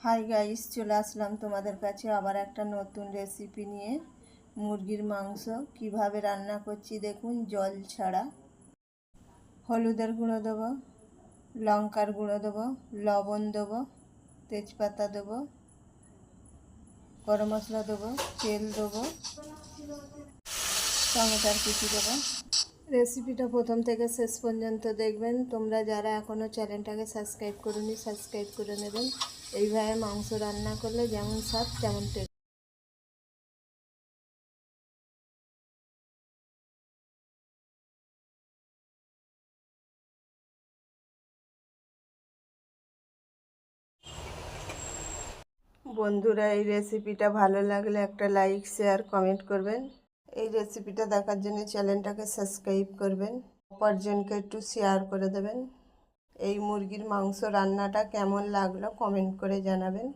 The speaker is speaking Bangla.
হাই গাইস, চলে আসলাম তোমাদের কাছে আবার একটা নতুন রেসিপি নিয়ে। মুরগির মাংস কিভাবে রান্না করছি দেখুন, জল ছাড়া। হলুদের গুঁড়ো দেবো, লঙ্কার গুঁড়ো দেবো, লবণ দেবো, তেজপাতা দেবো, গরম মশলা দেবো, তেল দেবো, টমেটোর কুচি দেবো। রেসিপিটা প্রথম থেকে শেষ পর্যন্ত দেখবেন। তোমরা যারা এখনও চ্যানেলটাকে সাবস্ক্রাইব করোনি সাবস্ক্রাইব করে নেবেন। এইভাবে মাংস রান্না করলে যেমন স্বাদ তেমন টেস্ট। বন্ধুরা, এই রেসিপিটা ভালো লাগলে একটা লাইক শেয়ার কমেন্ট করবেন। এই রেসিপিটা দেখার জন্য চ্যানেলটাকে সাবস্ক্রাইব করবেন, অপরজনকে একটু শেয়ার করে দেবেন। এই মুরগির মাংস রান্নাটা কেমন লাগলো কমেন্ট করে জানাবেন।